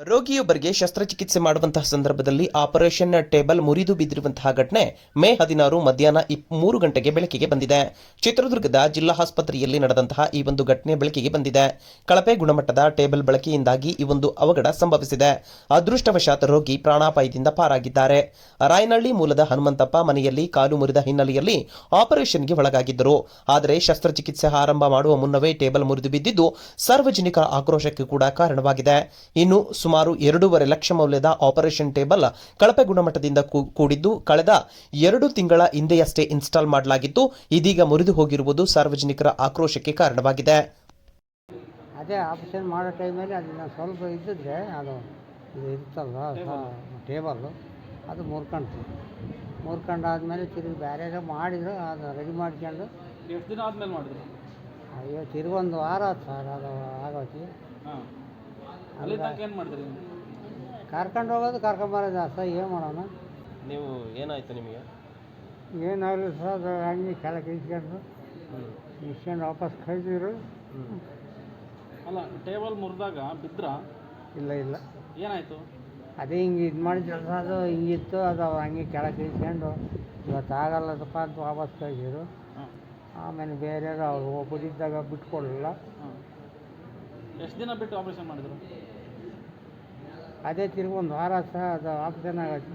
ರೋಗಿಯೊಬ್ಬರಿಗೆ ಶಸ್ತ್ರಚಿಕಿತ್ಸೆ ಮಾಡುವಂತಹ ಸಂದರ್ಭದಲ್ಲಿ ಆಪರೇಷನ್ ಟೇಬಲ್ ಮುರಿದು ಬಿದ್ದಿರುವಂತಹ ಘಟನೆ ಮೇ 16 ಮಧ್ಯಾಹ್ನ 3 ಗಂಟೆಗೆ ಬೆಳಕಿಗೆ ಬಂದಿದೆ. ಚಿತ್ರದುರ್ಗದ ಜಿಲ್ಲಾ ಆಸ್ಪತ್ರೆಯಲ್ಲಿ ನಡೆದಂತಹ ಈ ಒಂದು ಘಟನೆ ಬೆಳಕಿಗೆ ಬಂದಿದೆ. ಕಳಪೆ ಗುಣಮಟ್ಟದ ಟೇಬಲ್ ಬಳಕೆಯಿಂದಾಗಿ ಈ ಒಂದು ಅವಘಡ ಸಂಭವಿಸಿದೆ. ಅದೃಷ್ಟವಶಾತ್ ರೋಗಿ ಪ್ರಾಣಾಪಾಯದಿಂದ ಪಾರಾಗಿದ್ದಾರೆ. ರಾಯನಹಳ್ಳಿ ಮೂಲದ ಹನುಮಂತಪ್ಪ ಮನೆಯಲ್ಲಿ ಕಾಲು ಮುರಿದ ಹಿನ್ನೆಲೆಯಲ್ಲಿ ಆಪರೇಷನ್ಗೆ ಒಳಗಾಗಿದ್ದರು. ಆದರೆ ಶಸ್ತ್ರಚಿಕಿತ್ಸೆ ಆರಂಭ ಮಾಡುವ ಮುನ್ನವೇ ಟೇಬಲ್ ಮುರಿದು ಬಿದ್ದಿದ್ದು ಸಾರ್ವಜನಿಕರ ಆಕ್ರೋಶಕ್ಕೆ ಕೂಡ ಕಾರಣವಾಗಿದೆ. ಇನ್ನು ಸುಮಾರು 2.5 ಲಕ್ಷ ಮೌಲ್ಯದ ಆಪರೇಷನ್ ಟೇಬಲ್ ಕಳಪೆ ಗುಣಮಟ್ಟದಿಂದ ಕೂಡಿದ್ದು ಕಳೆದ 2 ತಿಂಗಳ ಹಿಂದೆಯಷ್ಟೇ ಇನ್ಸ್ಟಾಲ್ ಮಾಡಲಾಗಿತ್ತು. ಇದೀಗ ಮುರಿದು ಹೋಗಿರುವುದು ಸಾರ್ವಜನಿಕರ ಆಕ್ರೋಶಕ್ಕೆ ಕಾರಣವಾಗಿದೆ. ಅದೇ ಆಪರೇಷನ್ ಮಾಡೋ ಟೈಮಲ್ಲಿ ಅದನ್ನು ಸ್ವಲ್ಪ ಇದ್ದಿದ್ರೆ ಅದು ಇರ್ತಲ್ವ ಟೇಬಲ್ಲು ಅದು ಮುರ್ಕೊಂಡಾದ್ಮೇಲೆ ತಿರುಗಿ ಬೇರೆ ಮಾಡಿದ್ರು. ಅದು ರೆಡಿ ಮಾಡ್ಕೊಂಡು ಎಷ್ಟು ದಿನ ಆದಮೇಲೆ ಮಾಡಿದ್ರು? ಅಯ್ಯೋ ತಿರುಗಿ ಒಂದು ವಾರ ಆಯ್ತು ಸರ್. ಅದು ಆಗೋತಿ ಅಲ್ಲಿ ತನಕ ಏನು ಮಾಡಿದ್ರಿ? ಕರ್ಕೊಂಡು ಹೋಗೋದು ಕರ್ಕೊಂಬರೋದು ಸರ್. ಏನು ಮಾಡೋಣ? ನೀವು ಏನಾಯ್ತು ನಿಮಗೆ? ಏನಾಗಲಿ ಸರ್, ಅದು ಹಂಗೆ ಕೆಳಗೆ ಇಸ್ಕೊಂಡು ವಾಪಸ್ ಕೈದಿರು. ಅಲ್ಲ, ಟೇಬಲ್ ಮುರಿದಾಗ ಬಿದ್ರ? ಇಲ್ಲ ಏನಾಯಿತು? ಅದೇ ಹಿಂಗೆ ಇದು ಮಾಡಿದ್ರಲ್ಲ ಸರ್, ಅದು ಹಿಂಗಿತ್ತು. ಅದು ಹಂಗೆ ಕೆಳಗೆ ಇಸ್ಕೊಂಡು ಇವತ್ತು ಆಗಲ್ಲದಪ್ಪ ಅಂತ ವಾಪಸ್ ಕೈದಿರು. ಆಮೇಲೆ ಬೇರೆಯವರು ಅವ್ರು ಒಬ್ಬರಿದ್ದಾಗ ಬಿಟ್ಕೊಡಲಿಲ್ಲ. ಎಷ್ಟು ದಿನ ಬಿಟ್ಟು ಆಪರೇಷನ್ ಮಾಡಿದ್ರು? ಅದೇ ತಿರುಗಿ ಒಂದು ವಾರ ಸಹ ಅದು ಆಪರೇಷನ್ ಆಗೋದು.